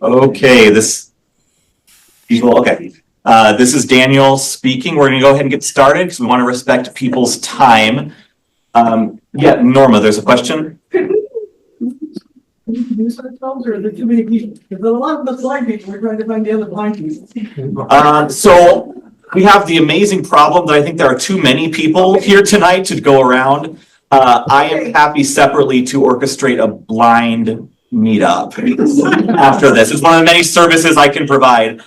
Okay, this is Daniel speaking. We're going to go ahead and get started because we want to respect people's time. Yeah, Norma, there's a question. Introduce ourselves, or are there too many people? Because a lot of us blind people, we're trying to find the other blind people. So we have the amazing problem that I think there are too many people here tonight to go around. I am happy separately to orchestrate a blind meetup after this. It's one of the many services I can provide.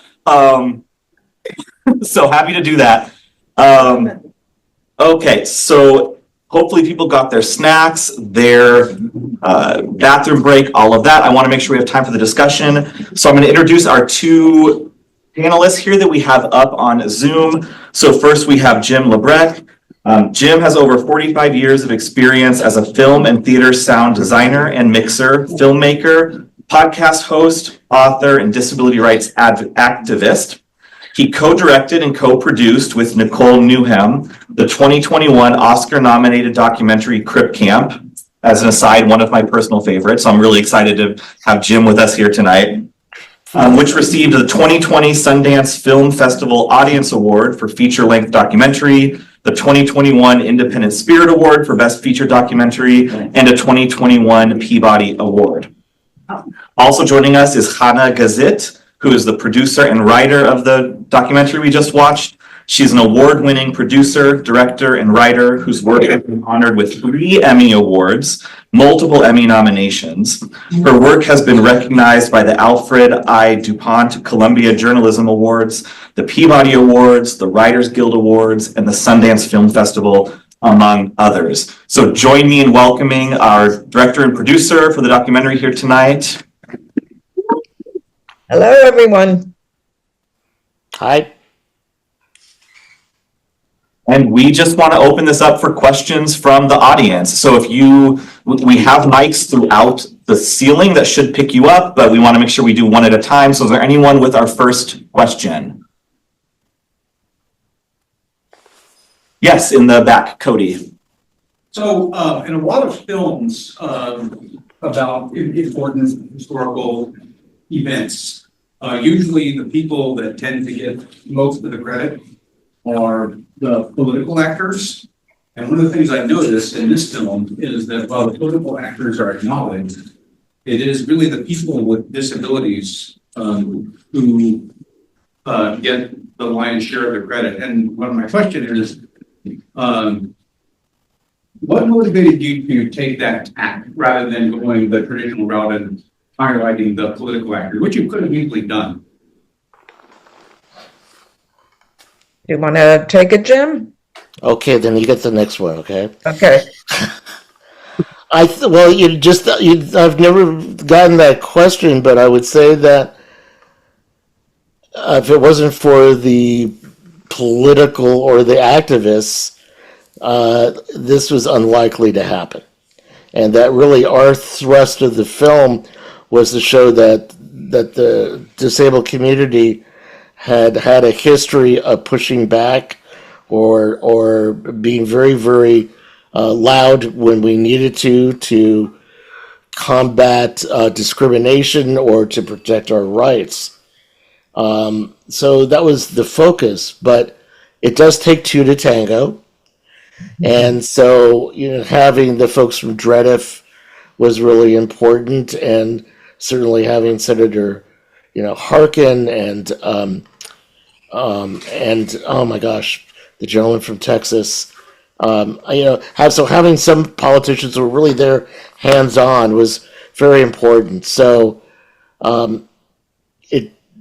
So happy to do that. Okay, so hopefully people got their snacks, their bathroom break, all of that. I want to make sure we have time for the discussion. So I'm going to introduce our two panelists here that we have up on Zoom. So first we have Jim Lebrecht. Jim has over 45 years of experience as a film and theater sound designer and mixer, filmmaker, podcast host, author, and disability rights activist. He co-directed and co-produced with Nicole Newham the 2021 Oscar-nominated documentary Crip Camp. As an aside, one of my personal favorites. So I'm really excited to have Jim with us here tonight. Which received the 2020 Sundance Film Festival Audience Award for feature-length documentary, the 2021 Independent Spirit Award for Best Feature Documentary, and a 2021 Peabody Award. Also joining us is Chana Gazit, who is the producer and writer of the documentary we just watched. She's an award-winning producer, director, and writer whose work has been honored with 3 Emmy Awards, multiple Emmy nominations. Her work has been recognized by the Alfred I. DuPont Columbia Journalism Awards, the Peabody Awards, the Writers Guild Awards, and the Sundance Film Festival, among others. So join me in welcoming our director and producer for the documentary here tonight. Hello, everyone. Hi. And we just want to open this up for questions from the audience. So we have mics throughout the ceiling that should pick you up, but we want to make sure we do one at a time. So is there anyone with our first question? Yes, in the back, Cody. So in a lot of films about important historical events, usually the people that tend to get most of the credit are the political actors. And one of the things I noticed in this film is that while the political actors are acknowledged, it is really the people with disabilities who get the lion's share of the credit. And one of my question is, what motivated you to take that tack rather than going the traditional route and highlighting the political actors, which you could have easily done? You want to take it, Jim? Okay, then you get the next one, okay? Okay. I've never gotten that question, but I would say that if it wasn't for the political or the activists, this was unlikely to happen. And that really our thrust of the film was to show that the disabled community had a history of pushing back or being very, very loud when we needed to combat discrimination or to protect our rights. So that was the focus, but it does take 2 to tango. And so, having the folks from DREDF was really important, and certainly having Senator Harkin and oh my gosh, the gentleman from Texas, having some politicians who were really there hands-on was very important. So I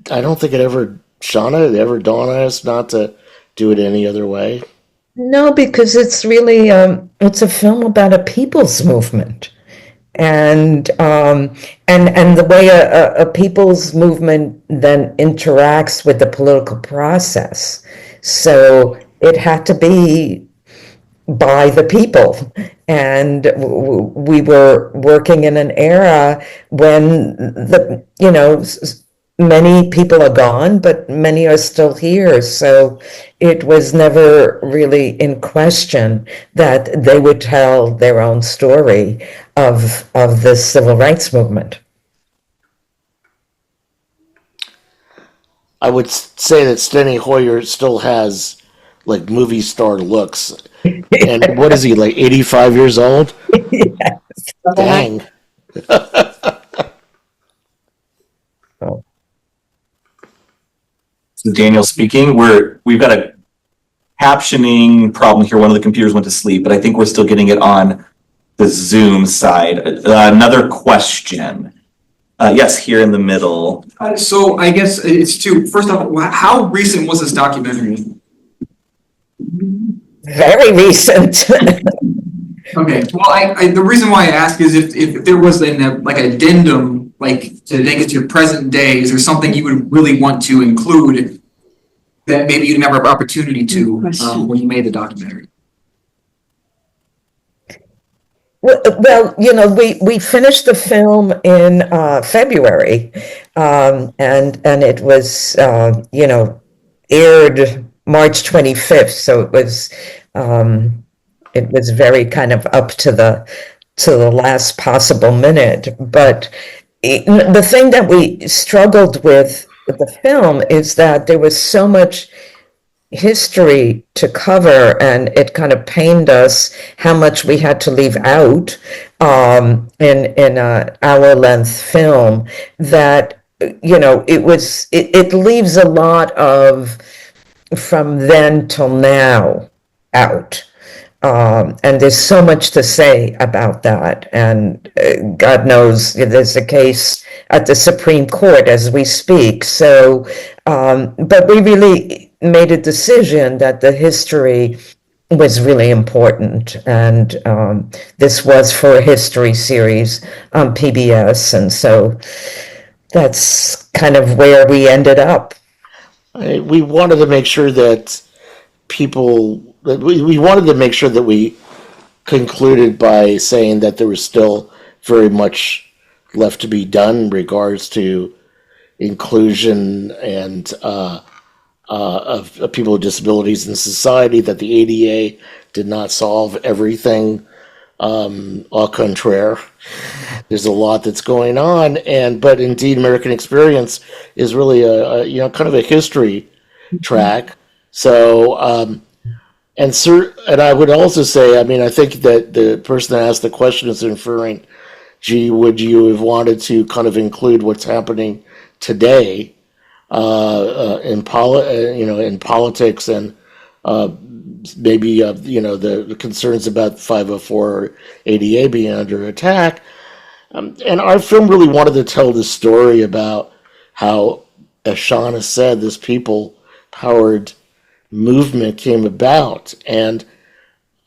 don't think it ever dawned on us not to do it any other way. No, because it's really it's a film about a people's movement. And the way a people's movement then interacts with the political process. So it had to be by the people. And we were working in an era when many people are gone, but many are still here. So it was never really in question that they would tell their own story. of the civil rights movement. I would say that Steny Hoyer still has like movie star looks. And what is he, like 85 years old? Dang. So, So Daniel speaking. We've got a captioning problem here. One of the computers went to sleep, but I think we're still getting it on the Zoom side. Another question. Yes, here in the middle. So I guess it's two. First off, how recent was this documentary? very recent. Okay. Well, the reason why I ask is if there was an like addendum, like to make it to present day, is there something you would really want to include that maybe you never have opportunity to when you made the documentary? Well, you know, we finished the film in February, and it was you know, aired March 25th, so it was very kind of up to the last possible minute. But the thing that we struggled with the film is that there was so much history to cover, and it kind of pained us how much we had to leave out in a hour-length film, that you know, it leaves a lot of from then till now out. And there's so much to say about that. And God knows there's a case at the Supreme Court as we speak. So, but we really made a decision that the history was really important. And this was for a history series on PBS. And so that's kind of where we ended up. We wanted to make sure that we wanted to make sure that we concluded by saying that there was still very much left to be done in regards to inclusion and of people with disabilities in society, that the ADA did not solve everything. Au contraire, there's a lot that's going on, but indeed, American Experience is really a you know, kind of a history track. So, and I would also say, I mean, I think that the person that asked the question is inferring, gee, would you have wanted to kind of include what's happening today in politics, and maybe you know, the concerns about 504 or ADA being under attack. And our film really wanted to tell the story about how, as Chana said, this people-powered movement came about. And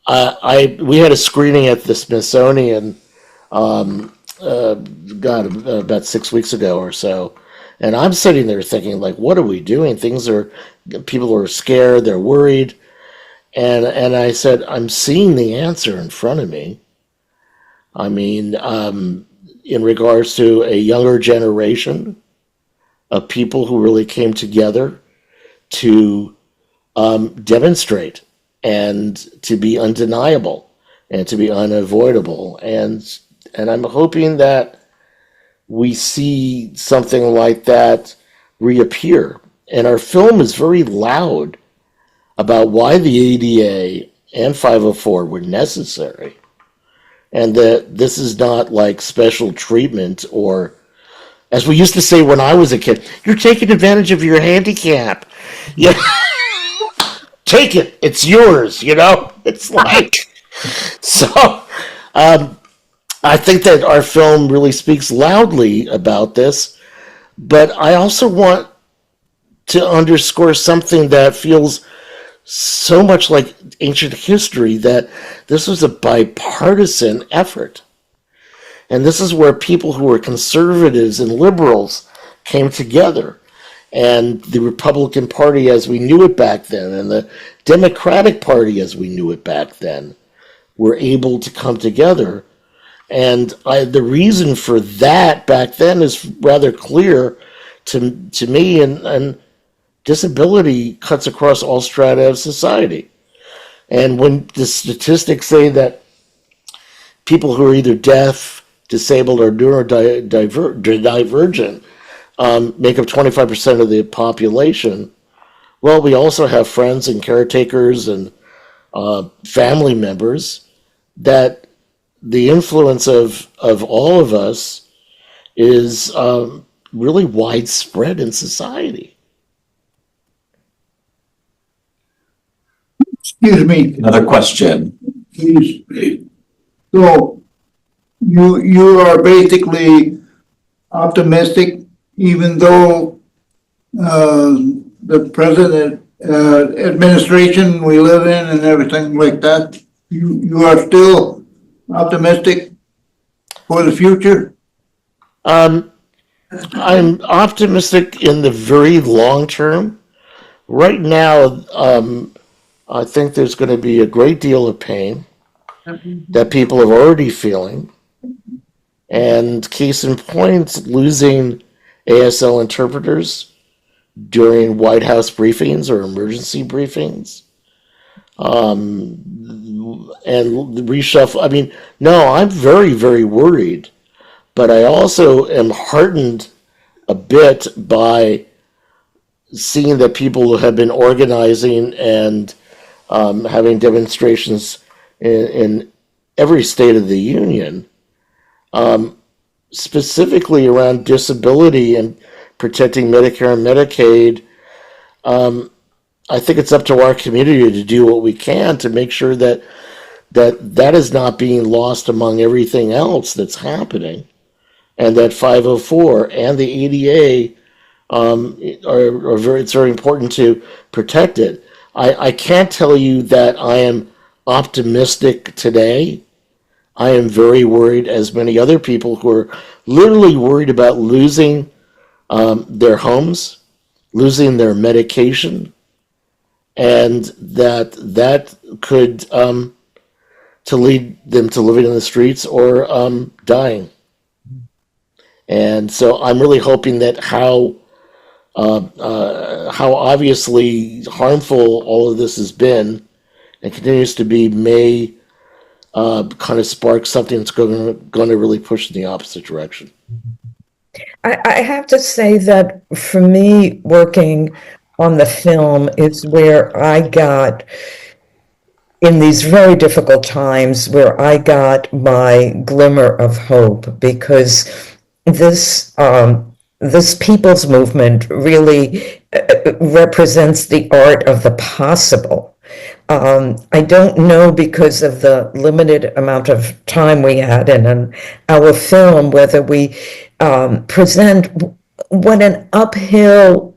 we had a screening at the Smithsonian about 6 weeks ago or so. And I'm sitting there thinking, like, what are we doing? People are scared, they're worried. And I said, I'm seeing the answer in front of me. I mean, in regards to a younger generation of people who really came together to demonstrate and to be undeniable and to be unavoidable. And I'm hoping that we see something like that reappear. And our film is very loud about why the ADA and 504 were necessary, and that this is not like special treatment, or, as we used to say when I was a kid, you're taking advantage of your handicap. Yeah, take it, it's yours, you know? It's like, so I think that our film really speaks loudly about this, but I also want to underscore something that feels so much like ancient history, that this was a bipartisan effort. And this is where people who were conservatives and liberals came together. And the Republican Party as we knew it back then, and the Democratic Party as we knew it back then, were able to come together. And the reason for that back then is rather clear to me, and disability cuts across all strata of society. And when the statistics say that people who are either deaf, disabled, or neurodivergent make up 25% of the population. Well, we also have friends and caretakers and family members that the influence of all of us is really widespread in society. Excuse me, Another question. please. So you are basically optimistic, even though the present administration we live in and everything like that, you are still optimistic for the future? I'm optimistic in the very long term. Right now, I think there's going to be a great deal of pain that people are already feeling. And case in point, losing ASL interpreters during White House briefings or emergency briefings. And the reshuffle. I mean, no, I'm very, very worried. But I also am heartened a bit by seeing that people have been organizing and having demonstrations in every state of the union, specifically around disability and protecting Medicare and Medicaid. I think it's up to our community to do what we can to make sure that that is not being lost among everything else that's happening, and that 504 and the ADA are very, it's very important to protect it. I can't tell you that I am optimistic today. I am very worried, as many other people who are literally worried about losing their homes, losing their medication, and that could to lead them to living in the streets or dying. And so I'm really hoping that how obviously harmful all of this has been and continues to be may kind of spark something that's going to really push in the opposite direction. I have to say that for me, working on the film is where I got, in these very difficult times, where I got my glimmer of hope, because this people's movement really represents the art of the possible. I don't know, because of the limited amount of time we had in our film, whether we present what an uphill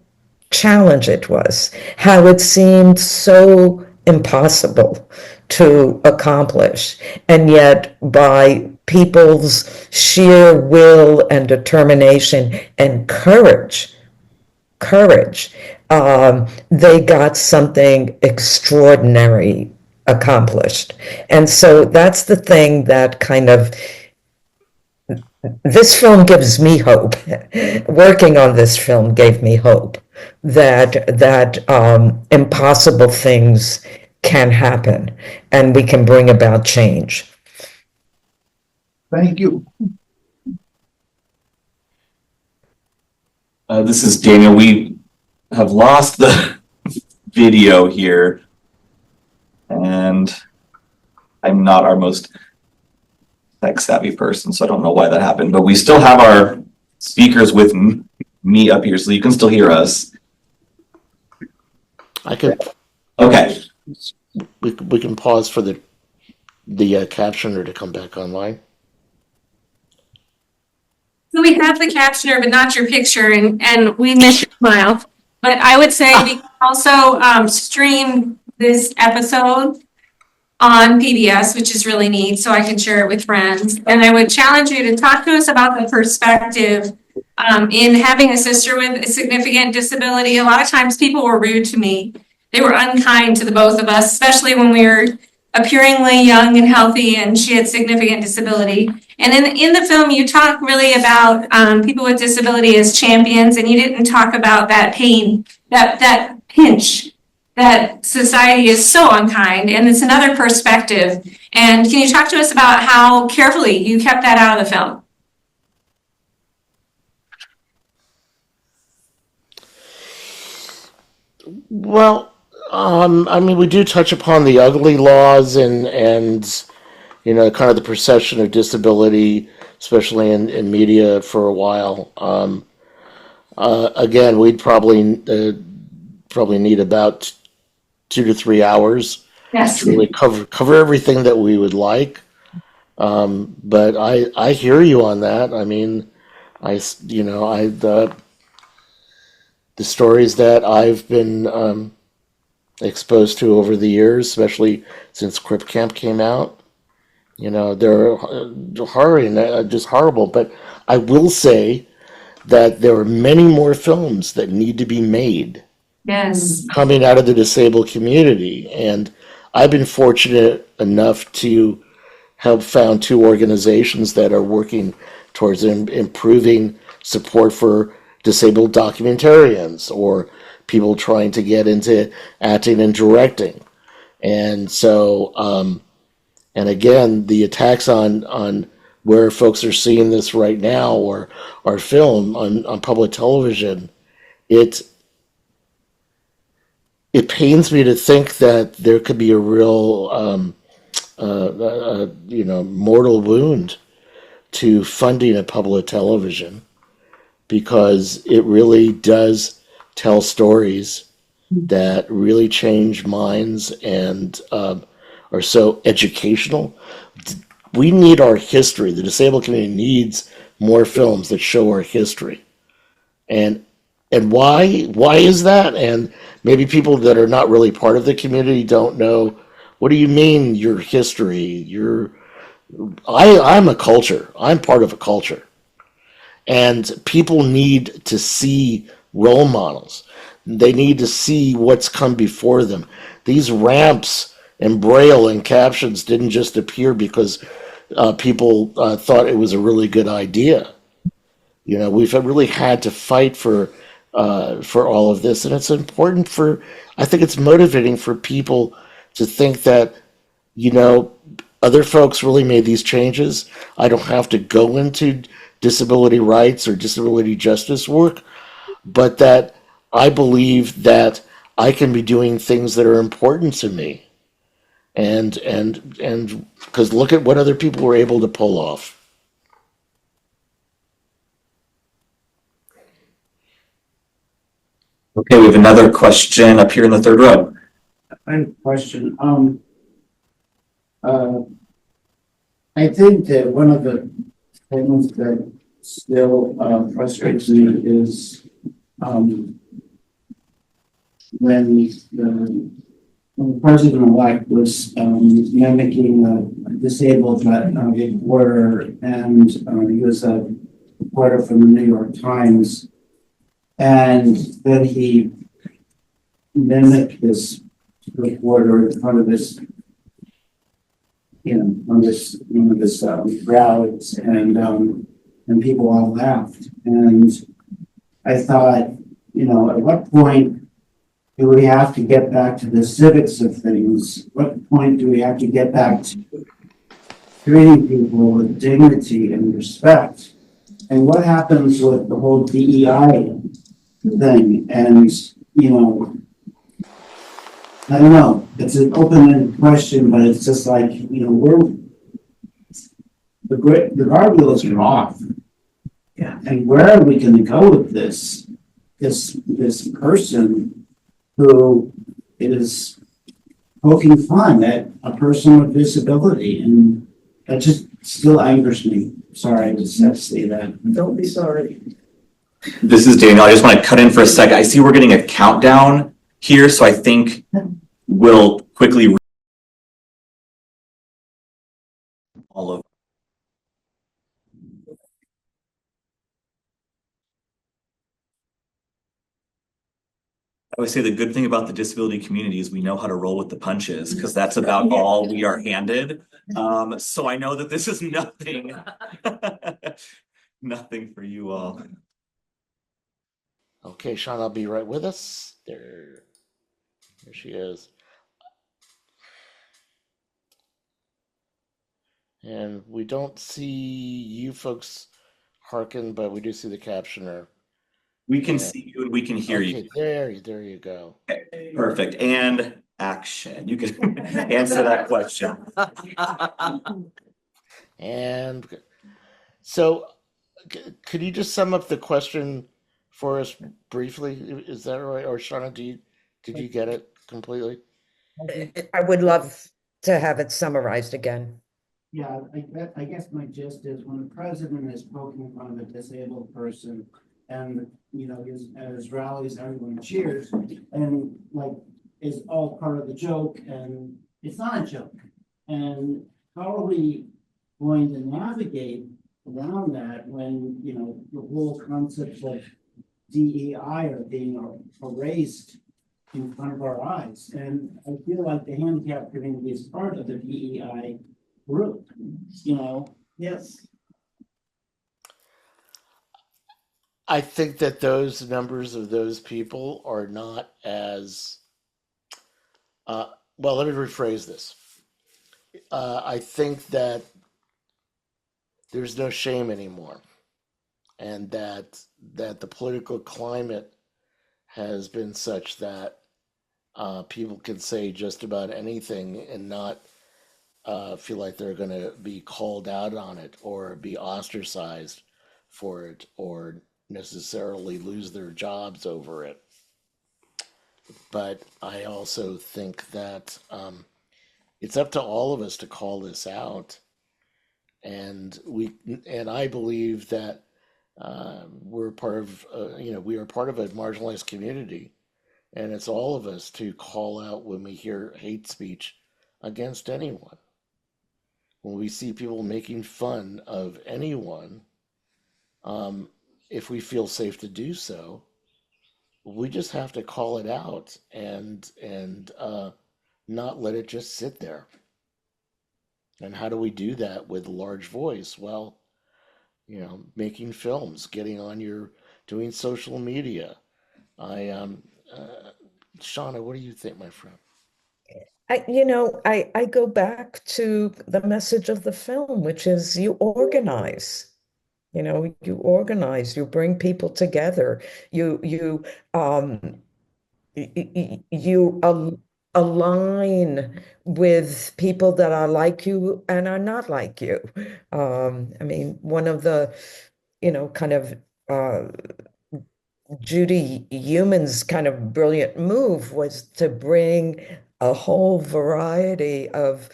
challenge it was, how it seemed so impossible to accomplish, and yet by people's sheer will and determination and courage, they got something extraordinary accomplished. And so that's the thing that kind of, this film gives me hope. Working on this film gave me hope that impossible things can happen and we can bring about change. Thank you. This is Daniel. We have lost the video here, and I'm not our most tech savvy person, so I don't know why that happened, but we still have our speakers with me up here, so you can still hear us. I could. Okay. We can pause for the captioner to come back online. So we have the captioner, but not your picture, and we miss your smile. But I would say we can also stream this episode on PBS, which is really neat, so I can share it with friends. And I would challenge you to talk to us about the perspective in having a sister with a significant disability. A lot of times people were rude to me. They were unkind to the both of us, especially when we were appearingly young and healthy and she had significant disability. And in the film, you talk really about people with disability as champions, and you didn't talk about that pain, that pinch that society is so unkind, and it's another perspective. And can you talk to us about how carefully you kept that out of the film? Well, I mean, we do touch upon the ugly laws and kind of the perception of disability, especially in media for a while. Again, we'd probably need about 2 to 3 hours Yes. to really cover everything that we would like. But I hear you on that. I mean, the stories that I've been exposed to over the years, especially since Crip Camp came out, they're just horrible. But I will say that there are many more films that need to be made Yes. coming out of the disabled community. And I've been fortunate enough to have found two organizations that are working towards improving support for disabled documentarians or people trying to get into acting and directing. And so, and again, the attacks on where folks are seeing this right now or our film on public television, it pains me to think that there could be a real mortal wound to funding a public television because it really does tell stories that really change minds and are so educational. We need our history. The disabled community needs more films that show our history. And why is that? And maybe people that are not really part of the community don't know. What do you mean your history? I'm a culture. I'm part of a culture. And people need to see role models. They need to see what's come before them. These ramps and braille and captions didn't just appear because people thought it was a really good idea. We've really had to fight for all of this, and it's important I think it's motivating for people to think that you know, other folks really made these changes. I don't have to go into disability rights or disability justice work, but that I believe that I can be doing things that are important to me. And because look at what other people were able to pull off. Okay, we have another question up here in the third row. I have a question. I think that one of the things that still frustrates me is when the president-elect was mimicking a disabled reporter, and he was a reporter from the New York Times, and then he mimicked this reporter in front of this, on one of his rallies, and people all laughed. And I thought, at what point do we have to get back to the civics of things? What point do we have to get back to treating people with dignity and respect? And what happens with the whole DEI thing? And, I don't know. It's an open-ended question, but it's just like, the guardrails are off. Yeah. And where are we going to go with this person who is poking fun at a person with disability? And that just still angers me. Sorry, I just have to say that. Don't be sorry. This is Daniel. I just want to cut in for a second. I see we're getting a countdown here, so I think we'll quickly all of. I always say the good thing about the disability community is we know how to roll with the punches because that's about all we are handed. So I know that this is nothing, nothing for you all. Okay, Sean, I'll be right with us. There. Here she is. And we don't see you folks, Harkin, but we do see the captioner. We can Yeah. see you and we can hear you. Okay, there you go. Perfect. And action. You can answer that question. And so, could you just sum up the question for us briefly? Is that right? Or Shauna, did you get it completely? I would love to have it summarized again. Yeah, I guess my gist is when the president is poking in front of a disabled person and, you know, his rallies, everyone cheers and like is all part of the joke and it's not a joke. And how are we going to navigate around that when, you know, the whole concept of DEI are being erased in front of our eyes? And I feel like the handicap community is part of the DEI group, you know? Yes. I think that those numbers of those people are not as, well, let me rephrase this. I think that there's no shame anymore, and that the political climate has been such that people can say just about anything and not feel like they're going to be called out on it or be ostracized for it or necessarily lose their jobs over it. But I also think that it's up to all of us to call this out, and I believe that we're part of we are part of a marginalized community, and it's all of us to call out when we hear hate speech against anyone. When we see people making fun of anyone, if we feel safe to do so, we just have to call it out and not let it just sit there. And how do we do that with a large voice? Well, making films, doing social media. I Shauna, what do you think, my friend? I go back to the message of the film, which is you organize. You organize, you bring people together, you align with people that are like you and are not like you. I mean, one of the, kind of Judy Human's kind of brilliant move was to bring a whole variety of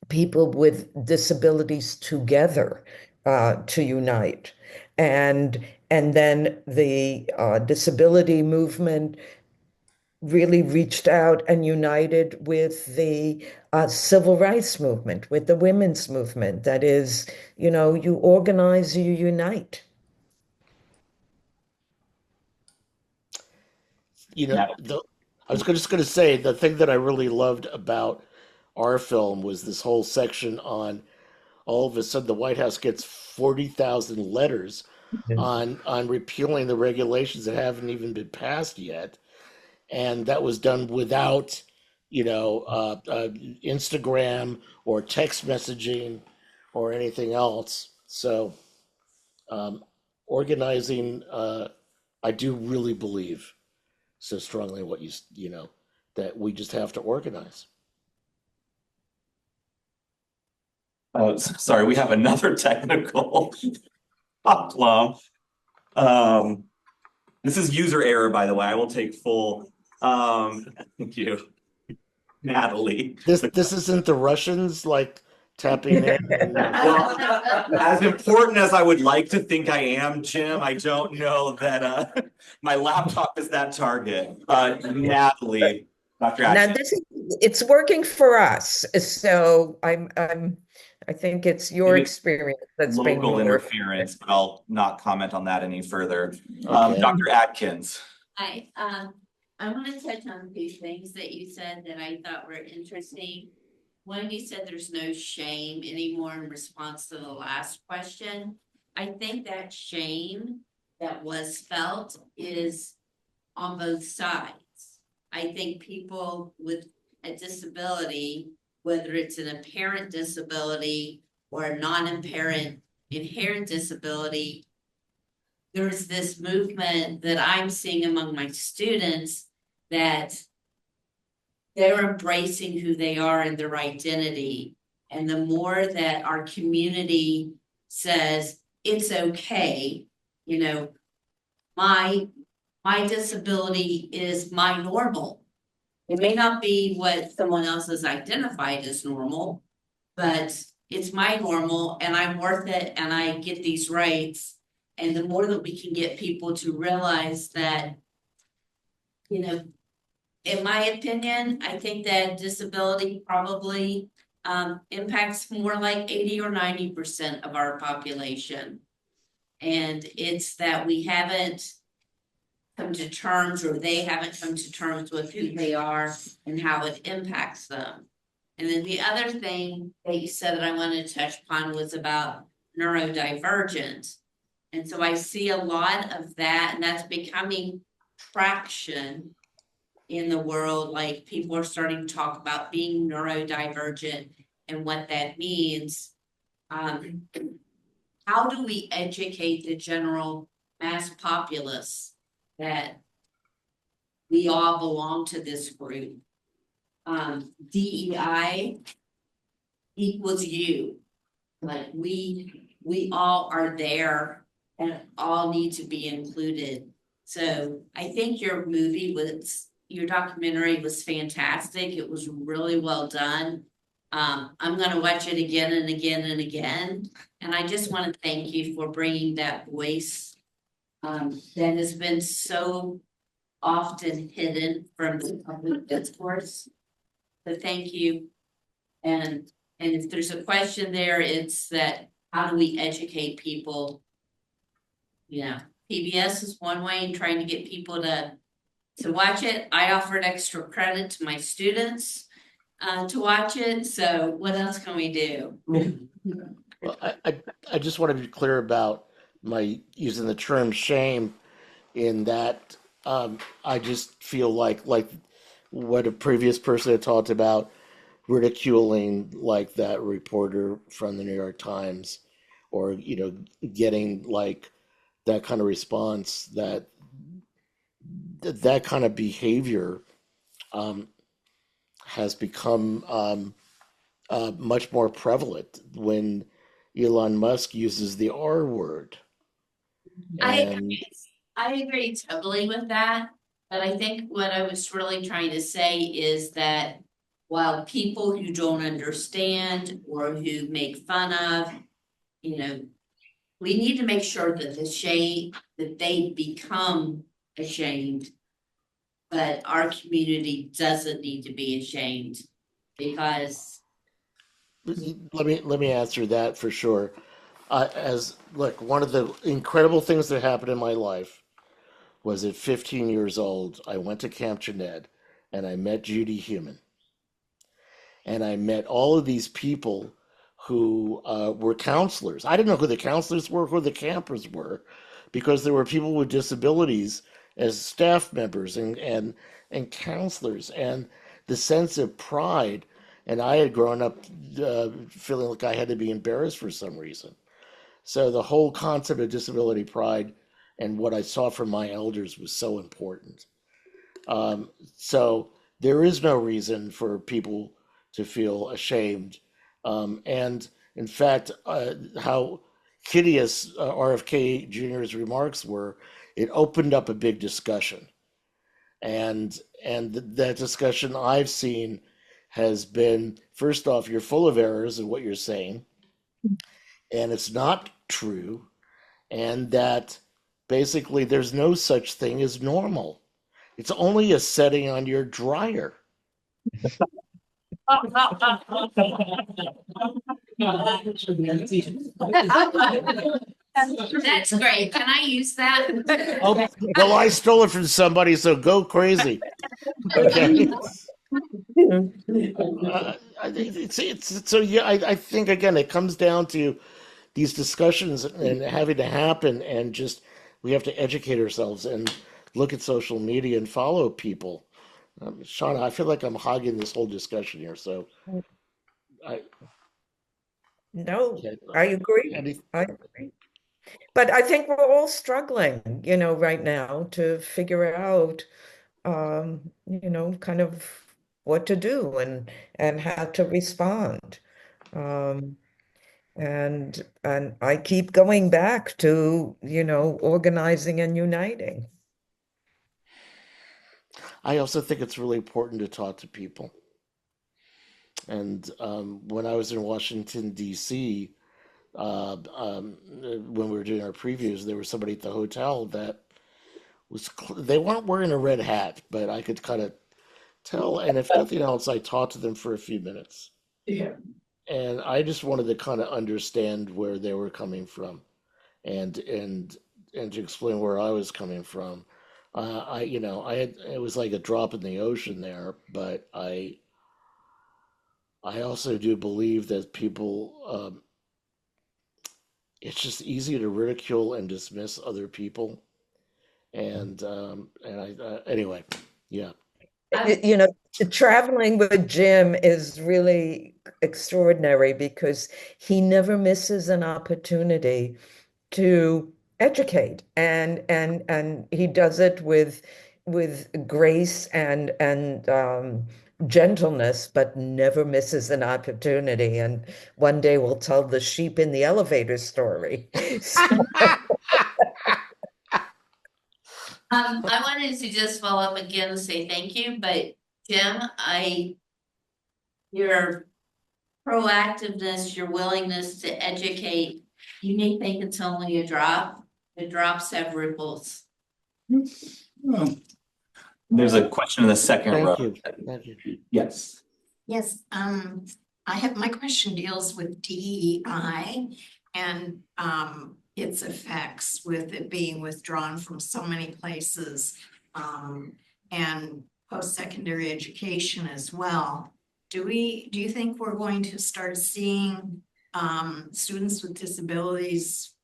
people with disabilities together to unite. And then the disability movement really reached out and united with the civil rights movement, with the women's movement. That is, you organize, you unite. You know, I was just going to say the thing that I really loved about our film was this whole section on all of a sudden the White House gets 40,000 letters on repealing the regulations that haven't even been passed yet, and that was done without Instagram or text messaging or anything else. So organizing, I do really believe so strongly in what that we just have to organize. Sorry, we have another technical problem. This is user error, by the way. I will take full. Thank you, Natalie. This isn't the Russians like tapping in. As important as I would like to think I am, Jim, I don't know that my laptop is that target. Natalie, Dr. Now Action. it's working for us. So I think it's your Maybe experience that's being local more. interference, but I'll not comment on that any further. Okay. Dr. Atkins. Hi, I want to touch on a few things that you said that I thought were interesting. One, you said there's no shame anymore in response to the last question. I think that shame that was felt is on both sides. I think people with a disability, whether it's an apparent disability or a non-apparent inherent disability, there's this movement that I'm seeing among my students that they're embracing who they are and their identity. And the more that our community says it's okay, you know, my disability is my normal. It may not be what someone else has identified as normal, but it's my normal and I'm worth it and I get these rights. And the more that we can get people to realize that, you know, in my opinion, I think that disability probably impacts more like 80 or 90% of our population. And it's that we haven't come to terms, or they haven't come to terms with who they are and how it impacts them. And then the other thing that you said that I wanted to touch upon was about neurodivergent. And so I see a lot of that, and that's becoming traction in the world. Like people are starting to talk about being neurodivergent and what that means. How do we educate the general mass populace that we all belong to this group? DEI equals you. Like we all are there and all need to be included. So I think your documentary was fantastic. It was really well done. I'm gonna watch it again and again and again. And I just want to thank you for bringing that voice that has been so often hidden from the public discourse. So thank you. And if there's a question there, it's that how do we educate people? You know, PBS is one way in trying to get people to watch it. I offered extra credit to my students to watch it. So what else can we do? Well, I just want to be clear about my using the term shame in that I just feel like what a previous person had talked about, ridiculing like that reporter from the New York Times, or getting like that kind of response, that kind of behavior has become much more prevalent when Elon Musk uses the R word. And I agree totally with that, but I think what I was really trying to say is that while people who don't understand or who make fun of, we need to make sure that that they become ashamed, but our community doesn't need to be ashamed, because let me answer that for sure. Look, one of the incredible things that happened in my life was at 15 years old, I went to Camp Jened and I met Judy Human. And I met all of these people who were counselors. I didn't know who the counselors were, who the campers were, because there were people with disabilities as staff members and counselors, and the sense of pride. And I had grown up feeling like I had to be embarrassed for some reason. So the whole concept of disability pride and what I saw from my elders was so important. So there is no reason for people to feel ashamed. And in fact, how hideous RFK Jr.'s remarks were, it opened up a big discussion. And that discussion I've seen has been, first off, you're full of errors in what you're saying, and it's not true, and that basically there's no such thing as normal. It's only a setting on your dryer. that's great. Can I use that? Oh, well, I stole it from somebody, so go crazy. Okay. I think again it comes down to these discussions and having to happen, and just we have to educate ourselves and look at social media and follow people Shauna, I feel like I'm hogging this whole discussion here, so I No, can't. I agree. Any, I agree. But I think we're all struggling, right now to figure out, kind of what to do and how to respond. Um, and I keep going back to, organizing and uniting. I also think it's really important to talk to people. And when I was in Washington, D.C., when we were doing our previews, there was somebody at the hotel that they weren't wearing a red hat, but I could kind of tell. And if nothing else, I talked to them for a few minutes. Yeah. And I just wanted to kind of understand where they were coming from and to explain where I was coming from. It was like a drop in the ocean there, but I also do believe that people, it's just easy to ridicule and dismiss other people. Anyway, yeah. You know, traveling with Jim is really extraordinary because he never misses an opportunity to educate, and he does it with grace and gentleness, but never misses an opportunity. And one day we'll tell the sheep in the elevator story. I wanted to just follow up again and say thank you, but Jim, your proactiveness, your willingness to educate, you may think it's only a drop, the drops have ripples. There's a question in the second row. Thank you. Thank you. Yes. Yes, my question deals with DEI and its effects with it being withdrawn from so many places, and post-secondary education as well. Do you think we're going to start seeing students with disabilities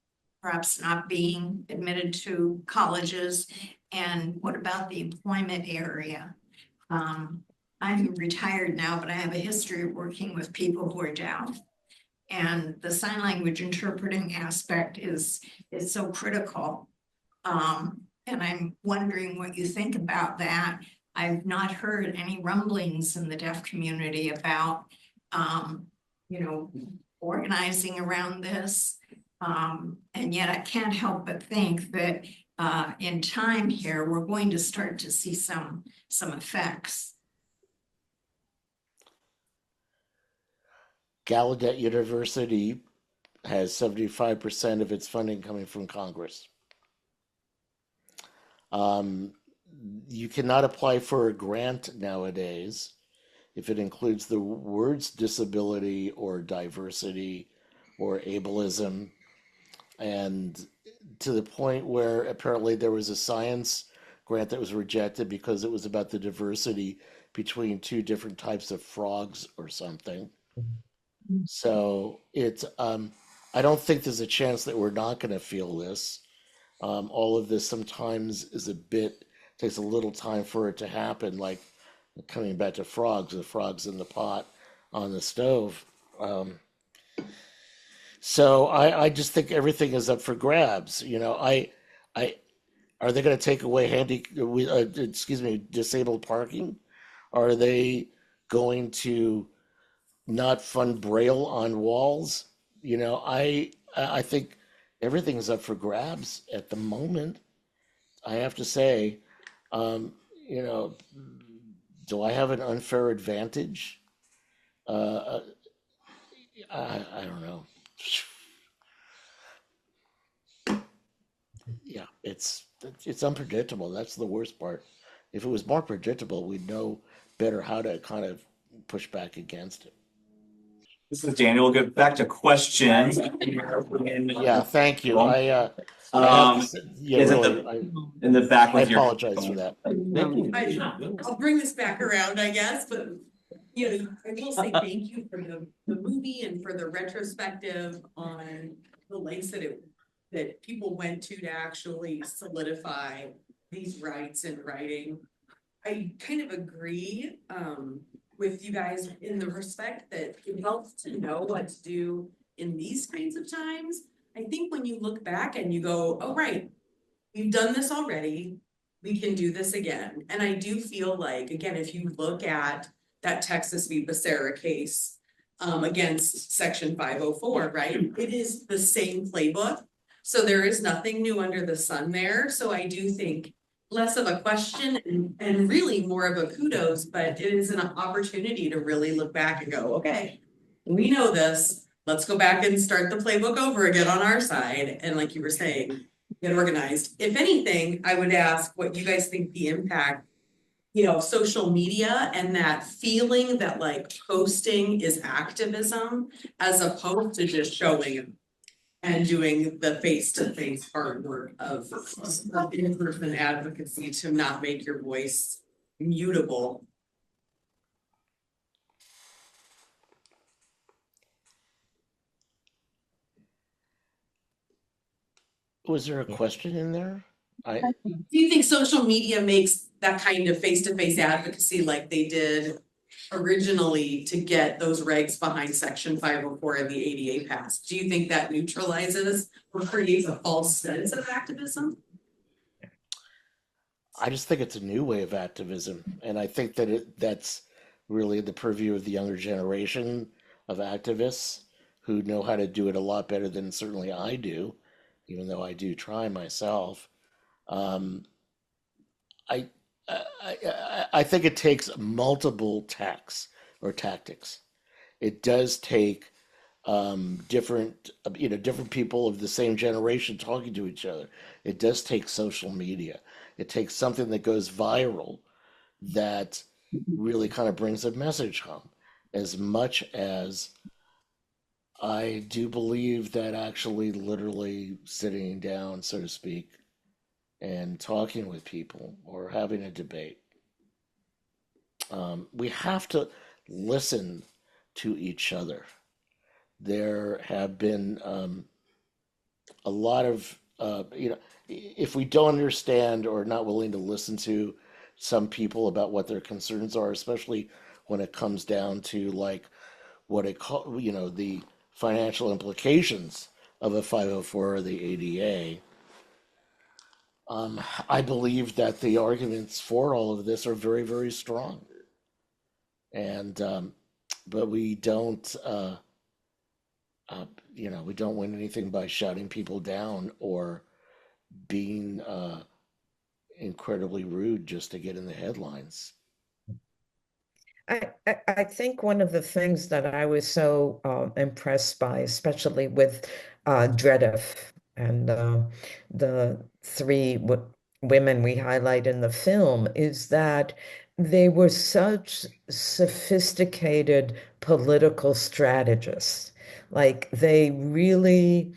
perhaps not being admitted to colleges? And what about the employment area? I'm retired now, but I have a history of working with people who are deaf. And the sign language interpreting aspect is so critical. And I'm wondering what you think about that. I've not heard any rumblings in the deaf community about, organizing around this. And yet I can't help but think that in time here, we're going to start to see some effects. Gallaudet University has 75% of its funding coming from Congress. You cannot apply for a grant nowadays if it includes the words disability or diversity or ableism, and to the point where apparently there was a science grant that was rejected because it was about the diversity between two different types of frogs or something. So I don't think there's a chance that we're not going to feel this. All of this sometimes takes a little time for it to happen, like coming back to frogs, the frogs in the pot on the stove. So I just think everything is up for grabs. Are they going to take away disabled parking? Are they going to not fund braille on walls? I think everything's up for grabs at the moment. I have to say, do I have an unfair advantage? I don't know. Yeah, it's unpredictable. That's the worst part. If it was more predictable, we'd know better how to kind of push back against it. This is Daniel. We'll get back to questions. Yeah, thank you. In the back I with your. apologize for that. I'll bring this back around, I guess, but I will say thank you for the movie and for the retrospective on the lengths that people went to actually solidify these rights in writing. I kind of agree, with you guys in the respect that it helps to know what to do in these kinds of times. I think when you look back and you go, oh, right, we've done this already, we can do this again. And I do feel like, again, if you look at that Texas v. Becerra case, against section 504, right? It is the same playbook. So there is nothing new under the sun there. So I do think less of a question and really more of a kudos, but it is an opportunity to really look back and go, okay, we know this. Let's go back and start the playbook over again on our side. And like you were saying, get organized. If anything, I would ask what you guys think the impact, social media and that feeling that like posting is activism as opposed to just showing and doing the face-to-face hard work of in-person advocacy to not make your voice mutable. Was there a question in there? Do you think social media makes that kind of face-to-face advocacy like they did originally to get those regs behind section 504 and the ADA passed? Do you think that neutralizes or creates a false sense of activism? I just think it's a new way of activism, and I think that that's really the purview of the younger generation of activists who know how to do it a lot better than certainly I do, even though I do try myself. Um, I, I think it takes multiple tacks or tactics. It does take different people of the same generation talking to each other. It does take social media. It takes something that goes viral that really kind of brings a message home. As much as I do believe that actually literally sitting down, so to speak, and talking with people or having a debate, we have to listen to each other. There have been a lot of, if we don't understand or not willing to listen to some people about what their concerns are, especially when it comes down to like what it call, the financial implications of a 504 or the ADA. I believe that the arguments for all of this are very, very strong, and but we don't win anything by shouting people down or being incredibly rude just to get in the headlines. I think one of the things that I was so impressed by, especially with Dredif and the three women we highlight in the film, is that they were such sophisticated political strategists. Like they really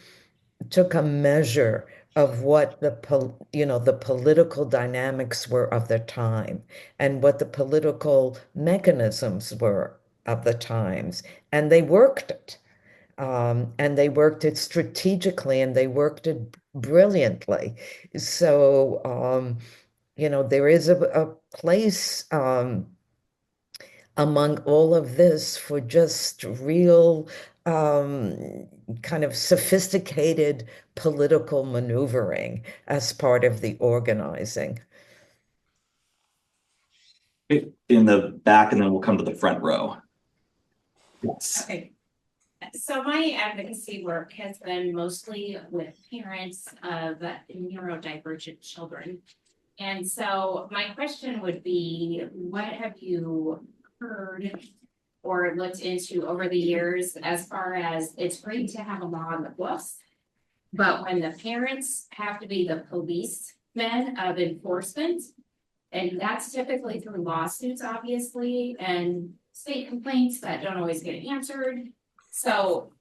took a measure of what the political dynamics were of the time and what the political mechanisms were of the times, and they worked it. And they worked it strategically and they worked it brilliantly. So, there is a place among all of this for just real kind of sophisticated political maneuvering as part of the organizing. In the back, and then we'll come to the front row. Yes. Okay. So my advocacy work has been mostly with parents of neurodivergent children. And so my question would be, what have you heard or looked into over the years as far as it's great to have a law on the books, but when the parents have to be the policemen of enforcement, and that's typically through lawsuits, obviously, and state complaints that don't always get answered. So,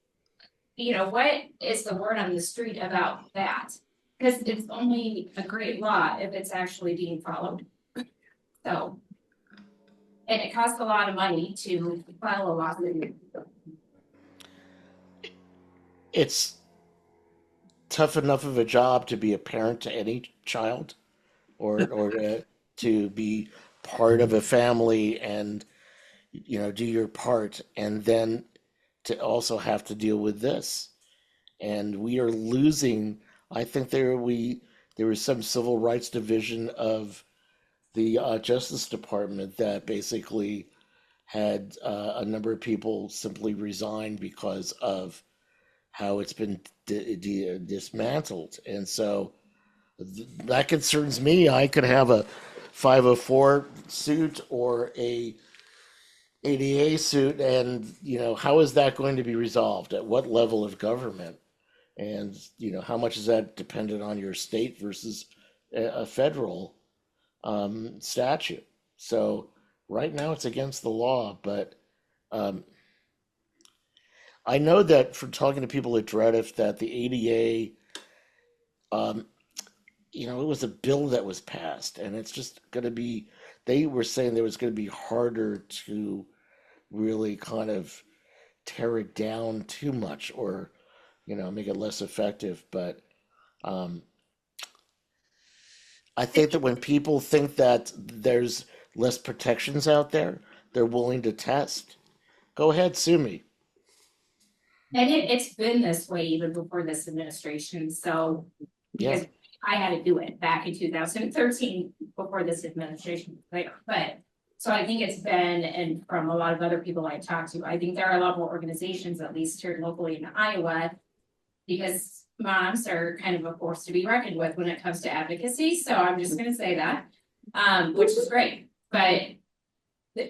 what is the word on the street about that? Because it's only a great law if it's actually being followed. So, and it costs a lot of money to file a lawsuit. It's tough enough of a job to be a parent to any child or to be part of a family and, you know, do your part, and then to also have to deal with this. And we are losing, I think there was some civil rights division of the Justice Department that basically had a number of people simply resign because of how it's been dismantled. And so that concerns me. I could have a 504 suit or a ADA suit, and you know, how is that going to be resolved? At what level of government? And you know, how much is that dependent on your state versus a federal statute? So right now it's against the law, but I know that from talking to people at Dredif that the ADA, you know, it was a bill that was passed, and it's just going to be. They were saying that it was going to be harder to really kind of tear it down too much, or you know, make it less effective. But I think that when people think that there's less protections out there, they're willing to test. Go ahead, sue me. And it's been this way even before this administration, so, Yeah. because I had to do it back in 2013 before this administration was there, but. So I think it's been, and from a lot of other people I talked to, I think there are a lot more organizations, at least here locally in Iowa. Because moms are kind of a force to be reckoned with when it comes to advocacy, so I'm just gonna say that, which is great, but.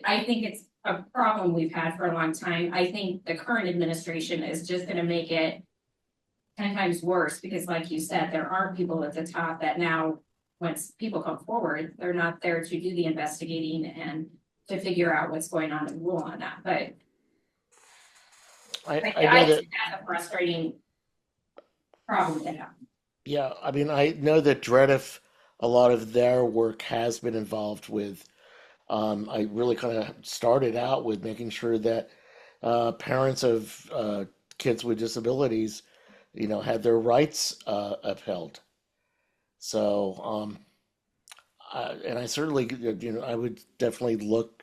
I think it's a problem we've had for a long time. I think the current administration is just gonna make it 10 times worse, because like you said, there are people at the top that now, once people come forward, they're not there to do the investigating and to figure out what's going on and rule on that, but. I I know that. see that's a frustrating problem to have. Yeah, I mean, I know that Dredif, a lot of their work has been involved with. I really kind of started out with making sure that parents of kids with disabilities, you know, had their rights upheld. So, and I certainly, you know, I would definitely look.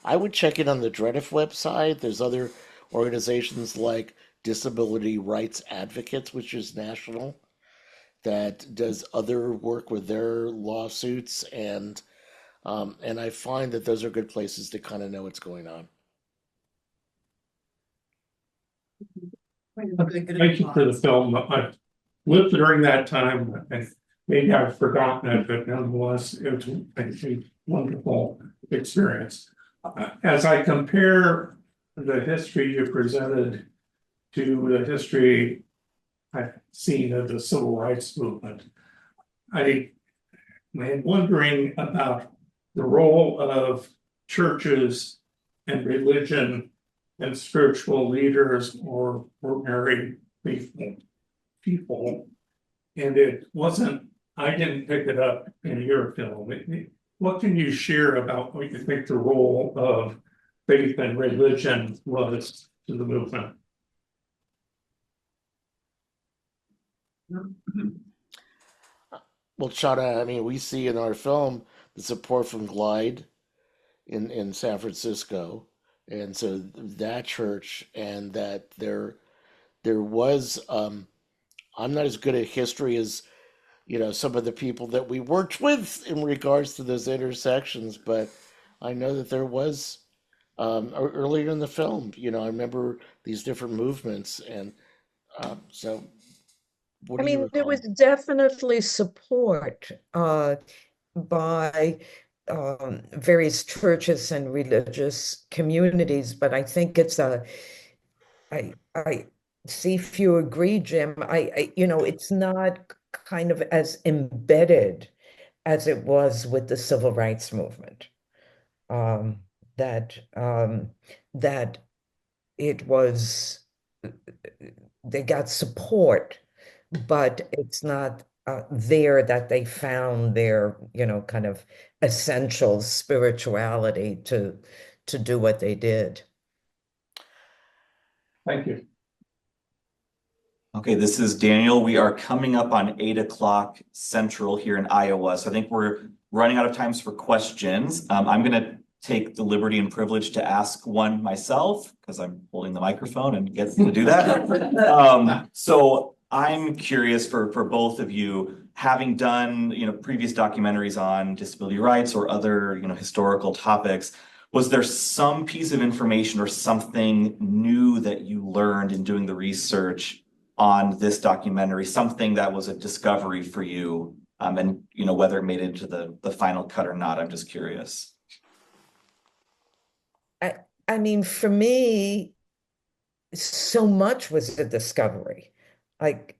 I would check in on the Dredif website. There's other organizations like Disability Rights Advocates, which is national, that does other work with their lawsuits, and I find that those are good places to kind of know what's going on. Thank you for the film. I lived during that time, and maybe I've forgotten it, but nonetheless, it was a wonderful experience. As I compare the history you presented to the history I've seen of the civil rights movement, I am wondering about the role of churches and religion and spiritual leaders or ordinary people. And it wasn't, I didn't pick it up in your film. What can you share about what you think the role of faith and religion was to the movement? Well, Chana, I mean, we see in our film the support from Glide in San Francisco, and so that church, and that there was I'm not as good at history as you know some of the people that we worked with in regards to those intersections, but I know that there was earlier in the film, you know, I remember these different movements, and so what I do you mean, there recall? was definitely support by various churches and religious communities, but I think it's I see if you agree, Jim. You know, it's not kind of as embedded as it was with the civil rights movement. Um, that that it was they got support, but it's not there that they found their, you know, kind of essential spirituality to do what they did. Thank you. Okay, this is Daniel. We are coming up on 8 o'clock Central here in Iowa. So I think we're running out of times for questions. I'm gonna take the liberty and privilege to ask one myself because I'm holding the microphone and get to do that. So I'm curious for both of you, having done, previous documentaries on disability rights or other, historical topics, was there some piece of information or something new that you learned in doing the research on this documentary, something that was a discovery for you, and whether it made it into the final cut or not? I'm just curious. I mean, for me, so much was a discovery. Like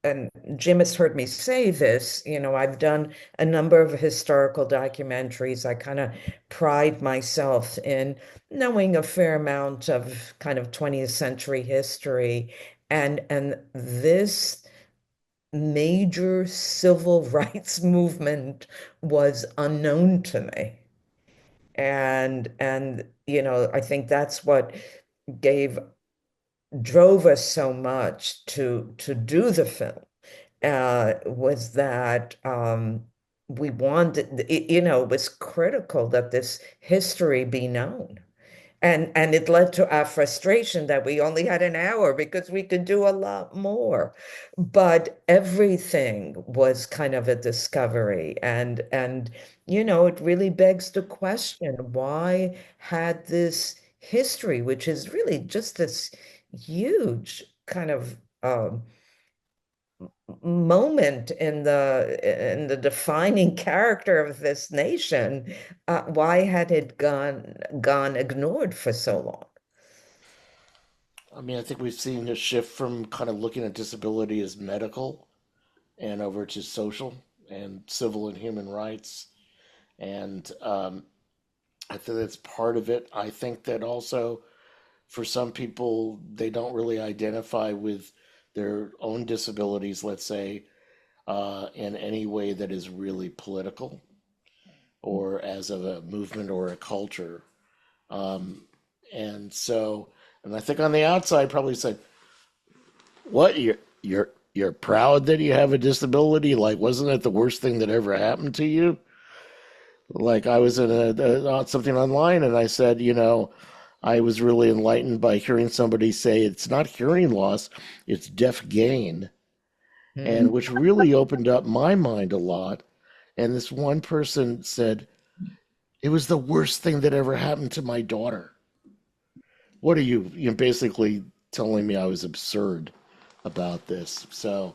and Jim has heard me say this, I've done a number of historical documentaries. I kind of pride myself in knowing a fair amount of kind of 20th century history. And this major civil rights movement was unknown to me. And I think that's what gave drove us so much to do the film, was that we wanted, it was critical that this history be known. And it led to our frustration that we only had an hour because we could do a lot more. But everything was kind of a discovery. And it really begs the question, why had this history, which is really just this huge kind of moment in the defining character of this nation, why had it gone ignored for so long? I mean, I think we've seen a shift from kind of looking at disability as medical and over to social and civil and human rights. And I think that's part of it. I think that also for some people, they don't really identify with their own disabilities, let's say, in any way that is really political or as of a movement or a culture. Um, and I think on the outside probably said, "What, you're proud that you have a disability? Like, wasn't it the worst thing that ever happened to you?" Like, I was in on something online and I said, I was really enlightened by hearing somebody say it's not hearing loss, it's deaf gain, and which really opened up my mind a lot. And this one person said, it was the worst thing that ever happened to my daughter. What are you basically telling me I was absurd about this? So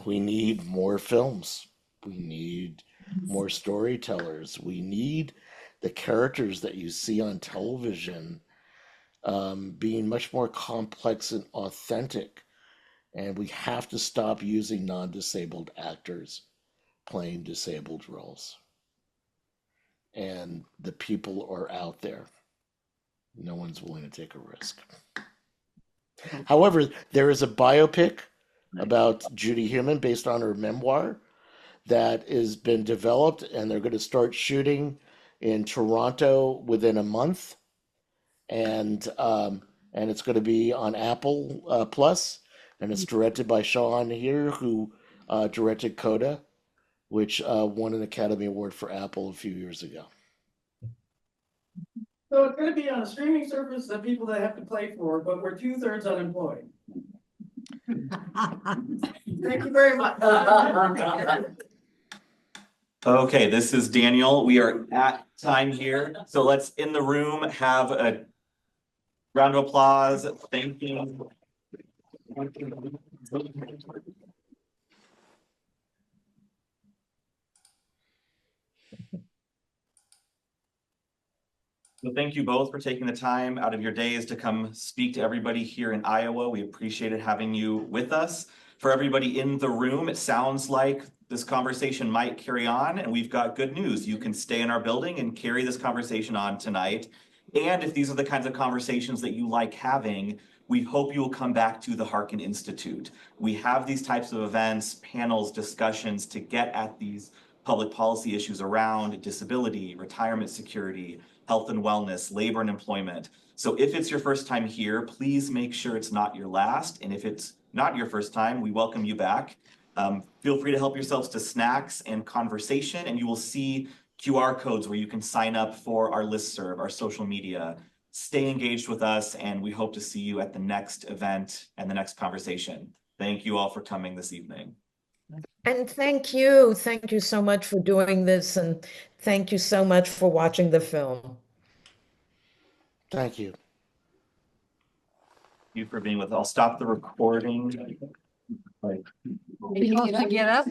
we need more films. We need more storytellers. We need the characters that you see on television being much more complex and authentic. And we have to stop using non-disabled actors playing disabled roles. And the people are out there. No one's willing to take a risk. However, there is a biopic about Judy Heumann based on her memoir that has been developed, and they're going to start shooting in Toronto within a month, and it's going to be on Apple Plus, and it's directed by Sean here, who directed Coda, which won an Academy Award for Apple a few years ago. So it's gonna be on a streaming service that people that have to pay for, but we're 2/3 unemployed. Thank you very much. Okay, this is Daniel. We are at time here. So let's, in the room, have a round of applause. Thank you. So thank you both for taking the time out of your days to come speak to everybody here in Iowa. We appreciated having you with us. For everybody in the room, it sounds like this conversation might carry on, and we've got good news. You can stay in our building and carry this conversation on tonight. And if these are the kinds of conversations that you like having, we hope you will come back to the Harkin Institute. We have these types of events, panels, discussions to get at these public policy issues around disability, retirement security, health and wellness, labor and employment. So if it's your first time here, please make sure it's not your last. And if it's not your first time, we welcome you back. Feel free to help yourselves to snacks and conversation, and you will see QR codes where you can sign up for our listserv, our social media. Stay engaged with us, and we hope to see you at the next event and the next conversation. Thank you all for coming this evening. And thank you so much for doing this, and thank you so much for watching the film. Thank you. Thank you for being with us. I'll stop the recording. You have to get up.